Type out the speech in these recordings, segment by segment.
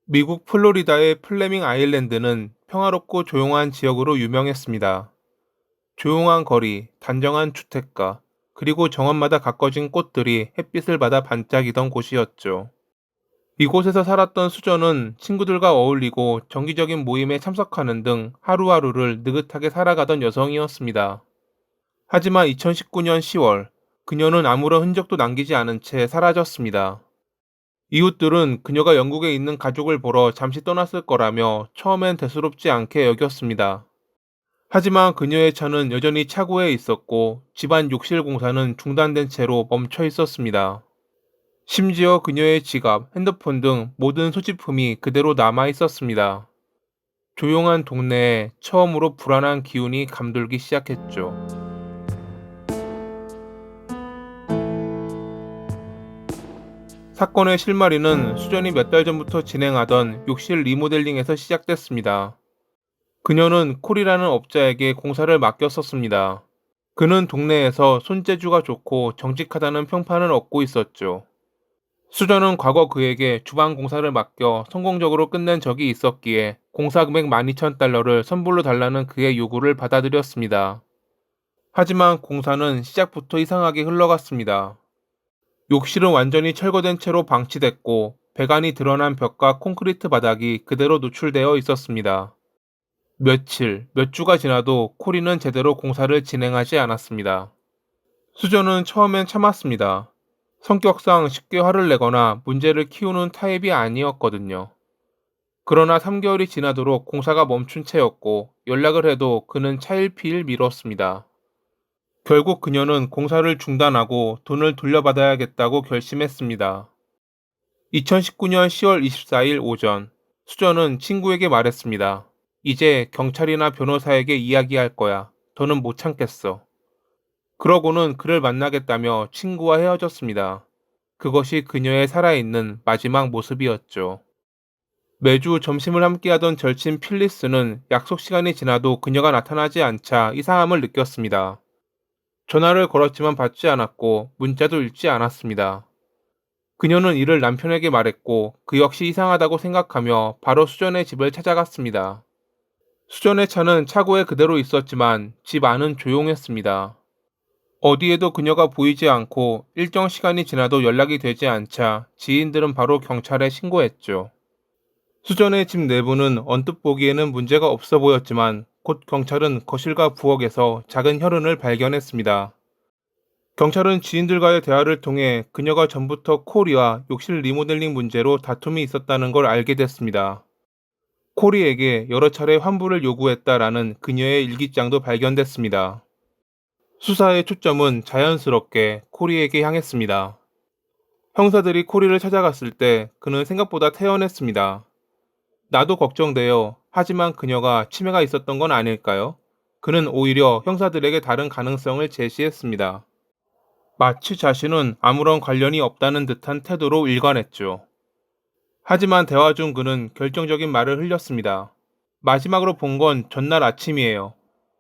미국 플로리다의 플레밍 아일랜드는 평화롭고 조용한 지역으로 유명했습니다. 조용한 거리, 단정한 주택가, 그리고 정원마다 가꿔진 꽃들이 햇빛을 받아 반짝이던 곳이었죠. 이곳에서 살았던 수저는 친구들과 어울리고 정기적인 모임에 참석하는 등 하루하루를 느긋하게 살아가던 여성이었습니다. 하지만 2019년 10월, 그녀는 아무런 흔적도 남기지 않은 채 사라졌습니다. 이웃들은 그녀가 영국에 있는 가족을 보러 잠시 떠났을 거라며 처음엔 대수롭지 않게 여겼습니다. 하지만 그녀의 차는 여전히 차고에 있었고 집안 욕실 공사는 중단된 채로 멈춰 있었습니다. 심지어 그녀의 지갑, 핸드폰 등 모든 소지품이 그대로 남아 있었습니다. 조용한 동네에 처음으로 불안한 기운이 감돌기 시작했죠. 사건의 실마리는 수전이 몇 달 전부터 진행하던 욕실 리모델링에서 시작됐습니다. 그녀는 콜이라는 업자에게 공사를 맡겼었습니다. 그는 동네에서 손재주가 좋고 정직하다는 평판을 얻고 있었죠. 수전은 과거 그에게 주방 공사를 맡겨 성공적으로 끝낸 적이 있었기에 공사 금액 12,000달러를 선불로 달라는 그의 요구를 받아들였습니다. 하지만 공사는 시작부터 이상하게 흘러갔습니다. 욕실은 완전히 철거된 채로 방치됐고 배관이 드러난 벽과 콘크리트 바닥이 그대로 노출되어 있었습니다. 며칠, 몇 주가 지나도 코리는 제대로 공사를 진행하지 않았습니다. 수저는 처음엔 참았습니다. 성격상 쉽게 화를 내거나 문제를 키우는 타입이 아니었거든요. 그러나 3개월이 지나도록 공사가 멈춘 채였고 연락을 해도 그는 차일피일 미뤘습니다. 결국 그녀는 공사를 중단하고 돈을 돌려받아야겠다고 결심했습니다. 2019년 10월 24일 오전, 수저는 친구에게 말했습니다. 이제 경찰이나 변호사에게 이야기할 거야. 더는 못 참겠어. 그러고는 그를 만나겠다며 친구와 헤어졌습니다. 그것이 그녀의 살아있는 마지막 모습이었죠. 매주 점심을 함께하던 절친 필리스는 약속 시간이 지나도 그녀가 나타나지 않자 이상함을 느꼈습니다. 전화를 걸었지만 받지 않았고 문자도 읽지 않았습니다. 그녀는 이를 남편에게 말했고 그 역시 이상하다고 생각하며 바로 수전의 집을 찾아갔습니다. 수전의 차는 차고에 그대로 있었지만 집 안은 조용했습니다. 어디에도 그녀가 보이지 않고 일정 시간이 지나도 연락이 되지 않자 지인들은 바로 경찰에 신고했죠. 수전의 집 내부는 언뜻 보기에는 문제가 없어 보였지만 곧 경찰은 거실과 부엌에서 작은 혈흔을 발견했습니다. 경찰은 지인들과의 대화를 통해 그녀가 전부터 코리와 욕실 리모델링 문제로 다툼이 있었다는 걸 알게 됐습니다. 코리에게 여러 차례 환불을 요구했다라는 그녀의 일기장도 발견됐습니다. 수사의 초점은 자연스럽게 코리에게 향했습니다. 형사들이 코리를 찾아갔을 때 그는 생각보다 태연했습니다. 나도 걱정돼요. 하지만 그녀가 치매가 있었던 건 아닐까요? 그는 오히려 형사들에게 다른 가능성을 제시했습니다. 마치 자신은 아무런 관련이 없다는 듯한 태도로 일관했죠. 하지만 대화 중 그는 결정적인 말을 흘렸습니다. 마지막으로 본 건 전날 아침이에요.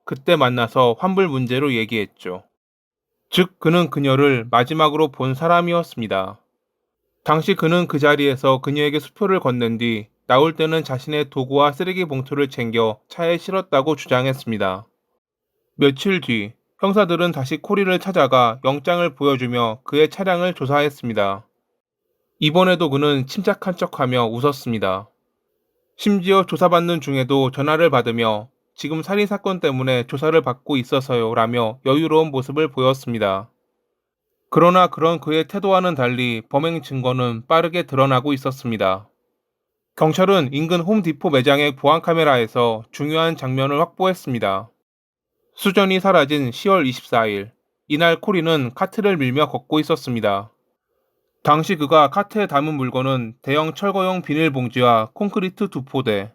그때 만나서 환불 문제로 얘기했죠. 즉, 그는 그녀를 마지막으로 본 사람이었습니다. 당시 그는 그 자리에서 그녀에게 수표를 건넨 뒤 나올 때는 자신의 도구와 쓰레기 봉투를 챙겨 차에 실었다고 주장했습니다. 며칠 뒤, 형사들은 다시 코리를 찾아가 영장을 보여주며 그의 차량을 조사했습니다. 이번에도 그는 침착한 척하며 웃었습니다. 심지어 조사받는 중에도 전화를 받으며 지금 살인사건 때문에 조사를 받고 있어서요 라며 여유로운 모습을 보였습니다. 그러나 그런 그의 태도와는 달리 범행 증거는 빠르게 드러나고 있었습니다. 경찰은 인근 홈디포 매장의 보안카메라에서 중요한 장면을 확보했습니다. 수전이 사라진 10월 24일, 이날 코리는 카트를 밀며 걷고 있었습니다. 당시 그가 카트에 담은 물건은 대형 철거용 비닐봉지와 콘크리트 2포대.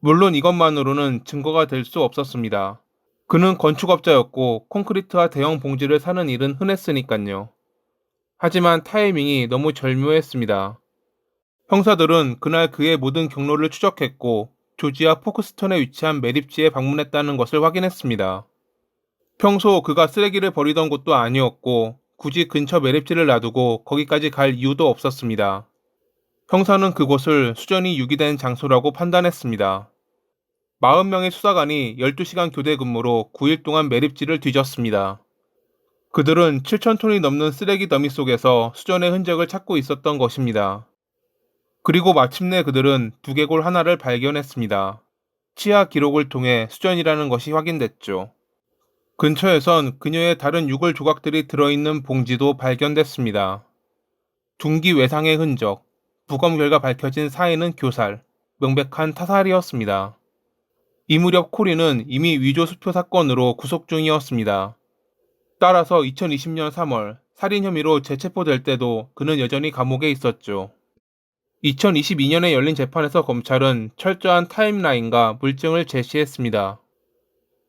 물론 이것만으로는 증거가 될 수 없었습니다. 그는 건축업자였고 콘크리트와 대형 봉지를 사는 일은 흔했으니깐요. 하지만 타이밍이 너무 절묘했습니다. 형사들은 그날 그의 모든 경로를 추적했고 조지아 포크스턴에 위치한 매립지에 방문했다는 것을 확인했습니다. 평소 그가 쓰레기를 버리던 곳도 아니었고 굳이 근처 매립지를 놔두고 거기까지 갈 이유도 없었습니다. 형사는 그곳을 수전이 유기된 장소라고 판단했습니다. 40명의 수사관이 12시간 교대 근무로 9일 동안 매립지를 뒤졌습니다. 그들은 7,000톤이 넘는 쓰레기 더미 속에서 수전의 흔적을 찾고 있었던 것입니다. 그리고 마침내 그들은 두개골 하나를 발견했습니다. 치아 기록을 통해 수전이라는 것이 확인됐죠. 근처에선 그녀의 다른 유골 조각들이 들어있는 봉지도 발견됐습니다. 둔기 외상의 흔적, 부검 결과 밝혀진 사인은 교살, 명백한 타살이었습니다. 이 무렵 코리는 이미 위조 수표 사건으로 구속 중이었습니다. 따라서 2020년 3월 살인 혐의로 재체포될 때도 그는 여전히 감옥에 있었죠. 2022년에 열린 재판에서 검찰은 철저한 타임라인과 물증을 제시했습니다.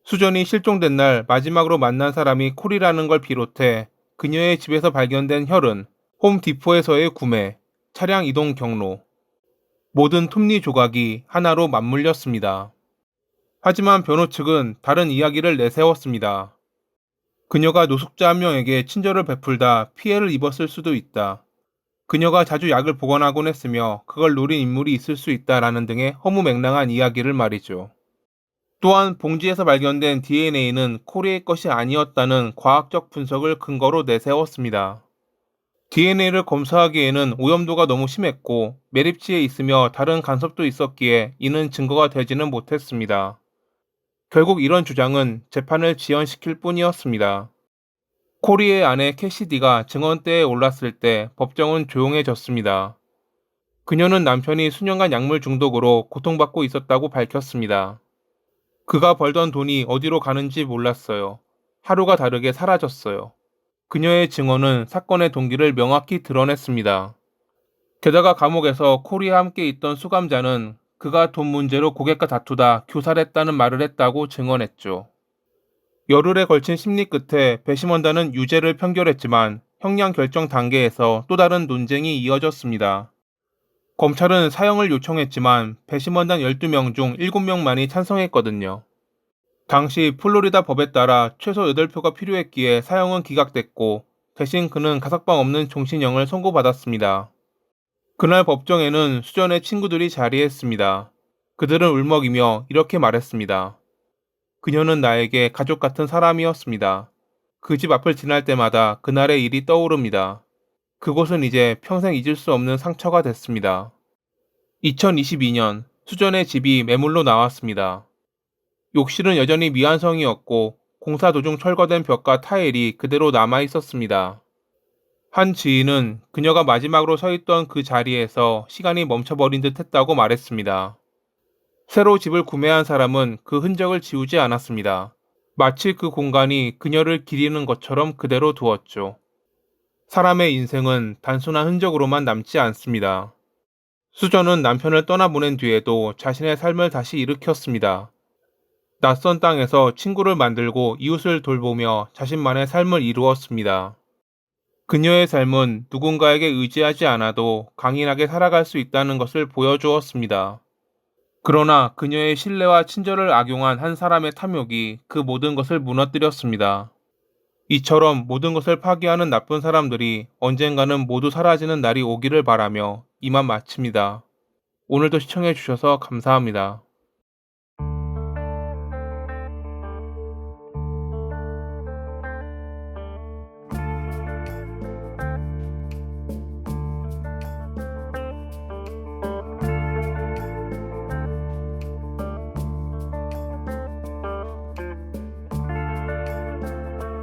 수전이 실종된 날 마지막으로 만난 사람이 콜이라는 걸 비롯해 그녀의 집에서 발견된 혈흔, 홈디포에서의 구매, 차량 이동 경로, 모든 톱니 조각이 하나로 맞물렸습니다. 하지만 변호 측은 다른 이야기를 내세웠습니다. 그녀가 노숙자 한 명에게 친절을 베풀다 피해를 입었을 수도 있다. 그녀가 자주 약을 복원하곤 했으며 그걸 노린 인물이 있을 수 있다라는 등의 허무맹랑한 이야기를 말이죠. 또한 봉지에서 발견된 DNA는 코리의 것이 아니었다는 과학적 분석을 근거로 내세웠습니다. DNA를 검사하기에는 오염도가 너무 심했고 매립지에 있으며 다른 간섭도 있었기에 이는 증거가 되지는 못했습니다. 결국 이런 주장은 재판을 지연시킬 뿐이었습니다. 코리의 아내 캐시디가 증언대에 올랐을 때 법정은 조용해졌습니다. 그녀는 남편이 수년간 약물 중독으로 고통받고 있었다고 밝혔습니다. 그가 벌던 돈이 어디로 가는지 몰랐어요. 하루가 다르게 사라졌어요. 그녀의 증언은 사건의 동기를 명확히 드러냈습니다. 게다가 감옥에서 코리와 함께 있던 수감자는 그가 돈 문제로 고객과 다투다 교살했다는 말을 했다고 증언했죠. 열흘에 걸친 심리 끝에 배심원단은 유죄를 판결했지만 형량 결정 단계에서 또 다른 논쟁이 이어졌습니다. 검찰은 사형을 요청했지만 배심원단 12명 중 7명만이 찬성했거든요. 당시 플로리다 법에 따라 최소 8표가 필요했기에 사형은 기각됐고 대신 그는 가석방 없는 종신형을 선고받았습니다. 그날 법정에는 수전의 친구들이 자리했습니다. 그들은 울먹이며 이렇게 말했습니다. 그녀는 나에게 가족 같은 사람이었습니다. 그 집 앞을 지날 때마다 그날의 일이 떠오릅니다. 그곳은 이제 평생 잊을 수 없는 상처가 됐습니다. 2022년 수전의 집이 매물로 나왔습니다. 욕실은 여전히 미완성이었고 공사 도중 철거된 벽과 타일이 그대로 남아 있었습니다. 한 지인은 그녀가 마지막으로 서 있던 그 자리에서 시간이 멈춰버린 듯 했다고 말했습니다. 새로 집을 구매한 사람은 그 흔적을 지우지 않았습니다. 마치 그 공간이 그녀를 기리는 것처럼 그대로 두었죠. 사람의 인생은 단순한 흔적으로만 남지 않습니다. 수전은 남편을 떠나보낸 뒤에도 자신의 삶을 다시 일으켰습니다. 낯선 땅에서 친구를 만들고 이웃을 돌보며 자신만의 삶을 이루었습니다. 그녀의 삶은 누군가에게 의지하지 않아도 강인하게 살아갈 수 있다는 것을 보여주었습니다. 그러나 그녀의 신뢰와 친절을 악용한 한 사람의 탐욕이 그 모든 것을 무너뜨렸습니다. 이처럼 모든 것을 파괴하는 나쁜 사람들이 언젠가는 모두 사라지는 날이 오기를 바라며 이만 마칩니다. 오늘도 시청해주셔서 감사합니다.